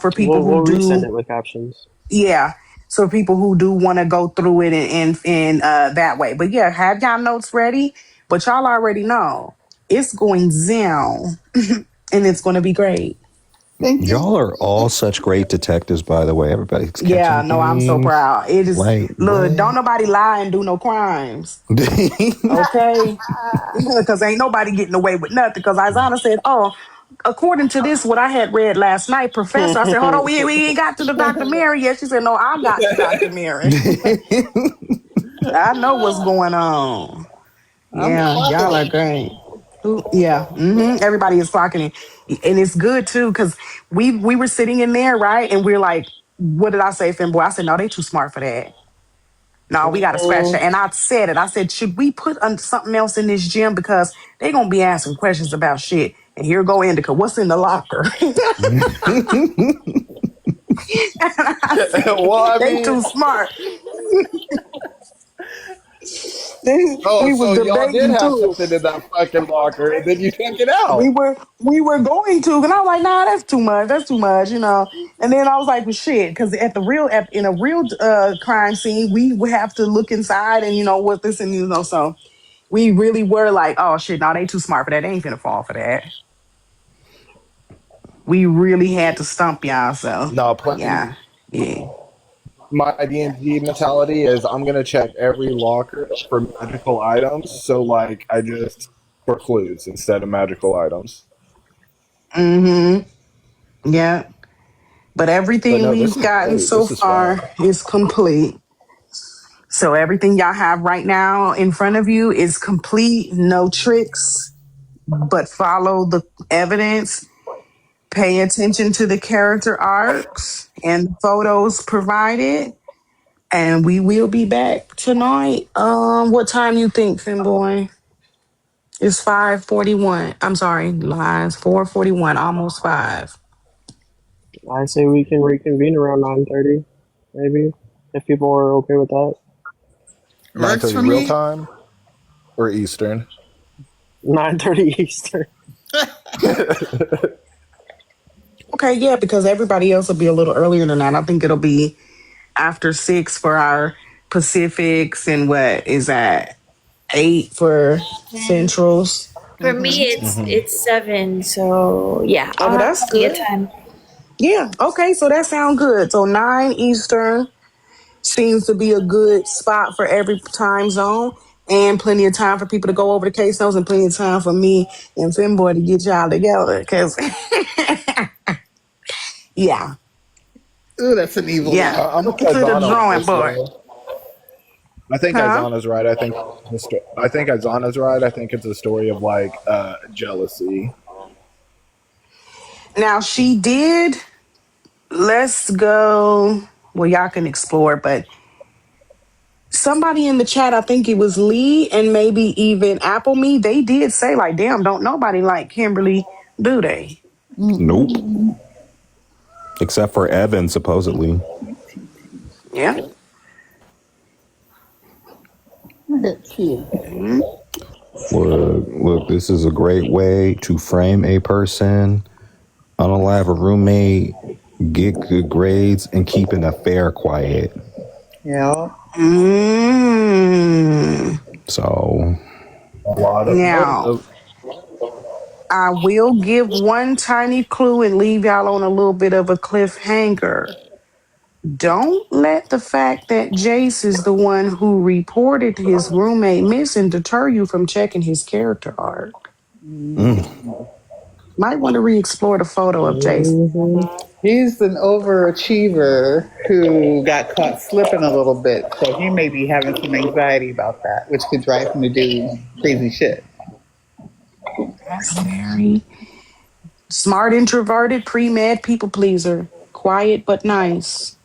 for people who We'll resend do. it with captions. Yeah. So people who do want to go through it and that way. But yeah, have y'all notes ready. But y'all already know it's going down and it's going to be great. Thank you. Y'all are all such great detectives, by the way. Everybody's Yeah, catching no, I'm so things. proud. It is, Like look, don't what? nobody lie and do no crimes. Okay? Because ain't nobody getting away with nothing. Because Isaiah said, oh, according to this, what I had read last night, Professor, I said, hold on, we ain't got to the Dr. Mary yet. She said, no, I got to Dr. Mary. I know what's going on. I'm Yeah, y'all are clocking it. great. Yeah, everybody is clocking it, and it's good too because we were sitting in there, right, and we're like, "What did I say, Finboy?" I said, "No, they too smart for that. No, we got to scratch that." And I said it. I said, "Should we put something else in this gym because they gonna be asking questions about shit?" And here go Indica. What's in the locker? I said, Well, I they mean, too smart. oh, We was so y'all did debating have too. something in that fucking locker, and then you took it we out. were we were going to, and I was like, nah, that's too much. That's too much. And then I was like, well, shit, because in a real crime scene, we would have to look inside and what this and so we really were like, oh shit, no, they too smart for that. They ain't finna fall for that. We really had to stump y'all. So No, plenty. yeah, yeah. my D&D mentality is I'm gonna check every locker for magical items. So like I just for clues instead of magical items. Yeah. But But everything no, this we've is gotten great. so This is far fun. is complete. So everything y'all have right now in front of you is complete, no tricks, but follow the evidence. Pay attention to the character arcs and the photos provided. And we will be back tonight. What time you think, Finboy? It's 5:41. I'm sorry, lies. 4:41, almost 5. I say we can reconvene around 9:30, maybe, if people are okay with that. 9:30 Works for real me. time or Eastern. 9:30 Eastern. Okay, yeah, because everybody else will be a little earlier than that. I think it'll be after 6 for our Pacifics, and what is that? 8 for And Centrals. for me, it's 7. So yeah, Oh, I'll but have that's plenty of good. time. Yeah, okay, so that sounds good. So 9 Eastern seems to be a good spot for every time zone, and plenty of time for people to go over the case notes, and plenty of time for me and Finboy to get y'all together. Because, yeah, Ooh, that's an evil yeah, laugh. I'm with to the Aizana on drawing this board. though. I think Huh? Aizana's right. I think Aizana's right. I think it's a story of like jealousy. Now, she did. Let's go. Well, y'all can explore, but somebody in the chat, I think it was Lee and maybe even Apple Me, they did say, like, damn, don't nobody like Kimberly, do they? Nope. Except for Evan, supposedly. Yeah. That's cute. Look, this is a great way to frame a person, unalive a roommate, get good grades, and keep an affair quiet. Yeah. Mm. So, A lot of Now, motive. I will give one tiny clue and leave y'all on a little bit of a cliffhanger. Don't let the fact that Jace is the one who reported his roommate missing deter you from checking his character arc. Might want to re-explore the photo of Jace. Hmm. He's an overachiever who got caught slipping a little bit, so he may be having some anxiety about that, which could drive him to do crazy shit. That's very smart, introverted, pre-med people pleaser. Quiet but nice.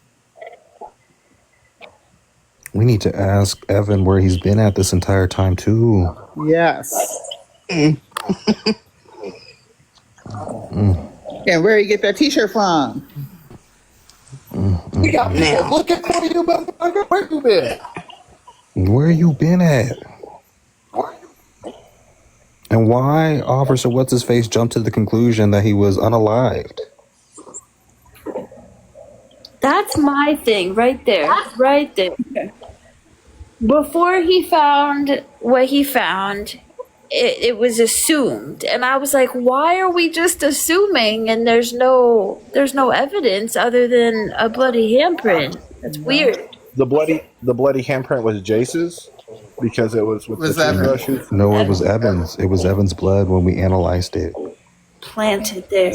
we need to ask Evan where he's been at this entire time, too. Yes. Mm. And where you get that T-shirt from? We got people Now, looking for you, motherfucker. Where you been? Where you been at? And why Officer What's-His-Face jumped to the conclusion that he was unalived? That's my thing right there. Right there. Before he found what he found, it was assumed. And I was like, why are we just assuming and there's no evidence other than a bloody handprint? That's weird. The bloody handprint was Jace's because it was with the Was that toothbrushes. No, it was Evans. It was Evans' blood when we analyzed it. Planted there.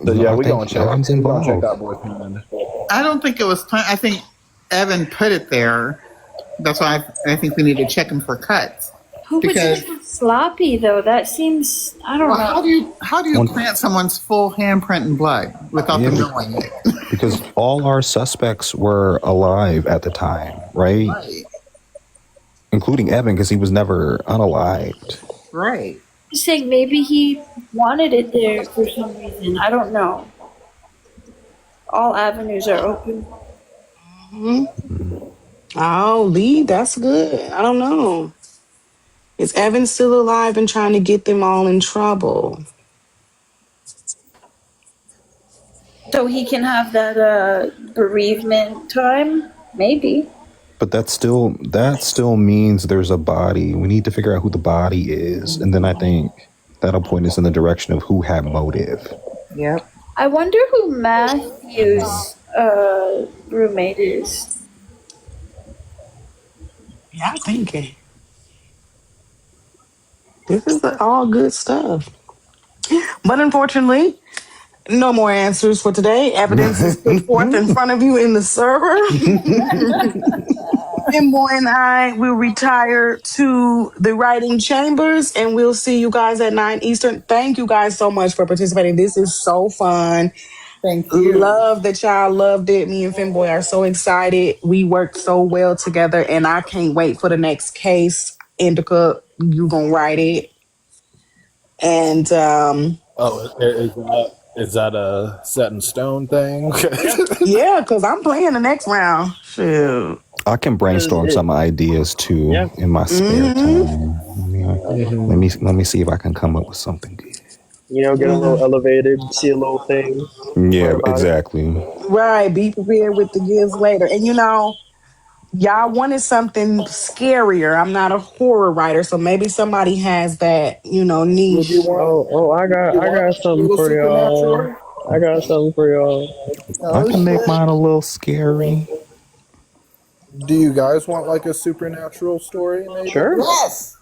So yeah, I we think gonna check. Evan's We gonna check involved. that boy's hand. I don't think it was. I think Evan put it there. That's why I think we need to check him for cuts. Who would Because say sloppy though? That seems, I don't well, know. how do you plant someone's full handprint in blood without them knowing it? Because all our suspects were alive at the time, right? Right. Including Evan, because he was never unalived. Right. Just saying maybe he wanted it there for some reason. I don't know. All avenues are open. oh, Lee, that's good. I don't know. Is Evan still alive and trying to get them all in trouble? So he can have that bereavement time? Maybe. But that still means there's a body. We need to figure out who the body is, and then I think that'll point us in the direction of who had motive. Yep. I wonder who Matthew's roommate is. Yeah, I'm thinking. This is all good stuff. But unfortunately, no more answers for today. Evidence is put forth in front of you in the server. Femboy and I will retire to the writing chambers, and we'll see you guys at 9 Eastern. Thank you guys so much for participating. This is so fun. Thank you. Love that y'all loved it. Me and Femboy are so excited. We worked so well together, and I can't wait for the next case. Indica, you gonna write it. And Oh, is that a set in stone thing? Yeah. yeah, because I'm playing the next round. Shoot. I can brainstorm some ideas too Yeah. in my spare Mm-hmm. time. Mhm. Let me see if I can come up with something good. Get a little Yeah. elevated, see a little thing, write Yeah, about it. exactly. Right. Be prepared with the gifts later. And y'all wanted something scarier. I'm not a horror writer, so maybe somebody has that, Would you niche. want? Oh, Would you I want got a something little for y'all. supernatural? I got something for y'all. I Oh can make shit. mine a little scary. Do you guys want like a supernatural story, maybe? Sure. Yes.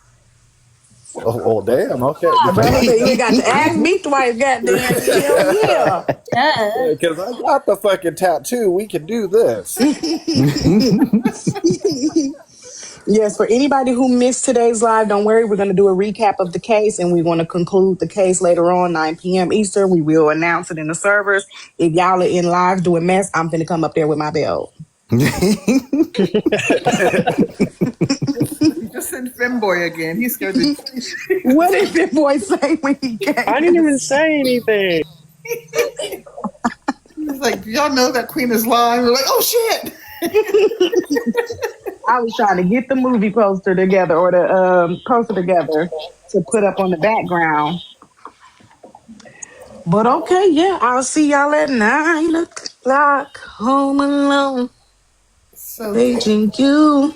Oh, well, damn. Okay, Brother because said you ain't got to ask me twice, goddamn. Hell yeah. Yeah. I got the fucking tattoo. We can do this. Yes, for anybody who missed today's live, don't worry. We're going to do a recap of the case and we're going to conclude the case later on, 9 p.m. Eastern. We will announce it in the servers. If y'all are in live doing mess, I'm going to come up there with my belt. Just send Femboy again. He's scared to. What did the boy say when he I came didn't in? even say anything. He's like, do y'all know that Queen is lying? We're like, oh shit. I was trying to get the movie poster together or the poster together to put up on the background. But okay, yeah, I'll see y'all at 9 o'clock. Home alone, So good. paging you.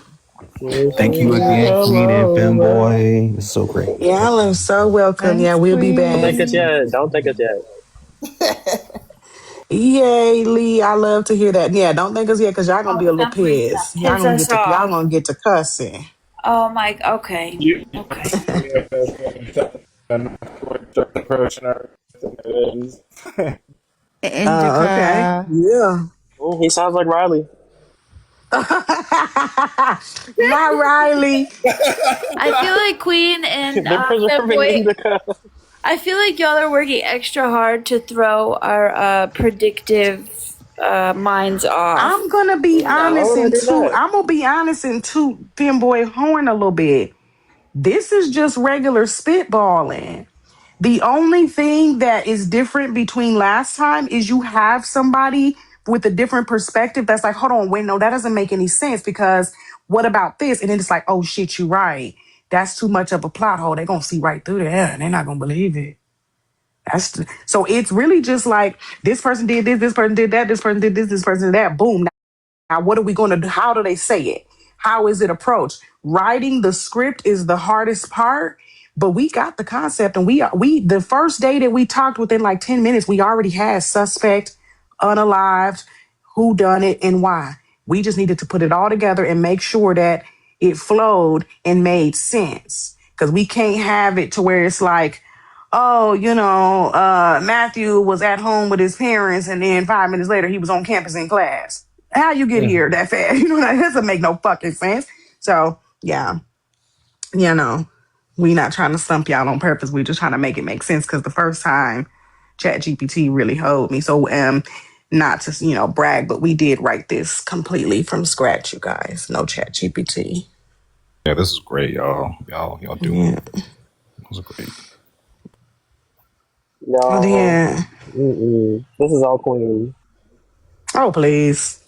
Wish Thank you you again, come Queen and over. Femboy. It's so great. Y'all are so welcome. Yeah, Thanks, we'll be Don't back. think us Queen. yet. Don't think us yet. Yay, Lee! I love to hear that. Yeah, don't think us yet, cause y'all gonna be a Oh, little no, please pissed. don't piss us Y'all off. gonna get to cussing. Oh my. Okay. You, Okay. approach and everything it is. Okay. Indica. Yeah. He sounds like Riley. Not Riley. I feel like Queen and They're preserving Femboy. Indica. I feel like y'all are working extra hard to throw our predictive minds off. I'm gonna be Why honest would I and do toot. that? I'm gonna be honest and toot Femboy horn a little bit. This is just regular spitballing. The only thing that is different between last time is you have somebody with a different perspective that's like, hold on, wait, no, that doesn't make any sense because what about this? And then it's like, oh shit, you right. That's too much of a plot hole. They're gonna see right through there and they're not gonna believe it. So it's really just like this person did this person did that, this person did this person did that. Boom. Now, what are we going to do? How do they say it? How is it approached? Writing the script is the hardest part, but we got the concept, and we the first day that we talked within like 10 minutes, we already had suspect, unalived, who done it, and why. We just needed to put it all together and make sure that it flowed and made sense. Because we can't have it to where it's like, oh, Matthew was at home with his parents, and then 5 minutes later he was on campus in class. How you get here that fast? That doesn't make no fucking sense. So yeah, we not trying to stump y'all on purpose. We just trying to make it make sense because the first time Chat GPT really hold me. So not to brag, but we did write this completely from scratch, you guys. No Chat GPT. Yeah, this is great, y'all. Y'all doing Yeah. it. This is great. Oh No. yeah. This is all Queen. Oh please.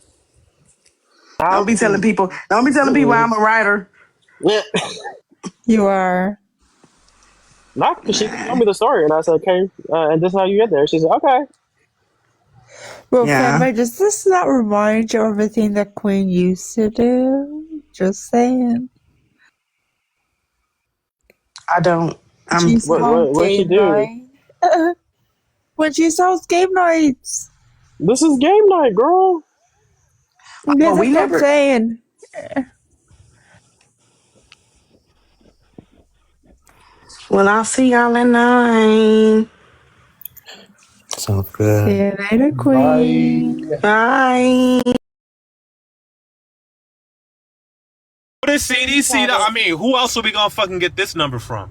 How? Don't be telling people. Don't be telling people I'm a writer. Yeah. You are. Not because she told me the story, and I said, okay, and this is how you get there. She said, okay. Well, Yeah, Fenway, does this not remind you of everything that Queen used to do? Just saying. I don't. I'm. She's What home what'd she game do? night. When she's host game nights. This is game night, girl. That's we what I'm never. saying. Well, I'll see y'all at 9. Sounds See good. you later, Queen. Bye. Bye. This CDC, I mean, who else are we gonna fucking get this number from?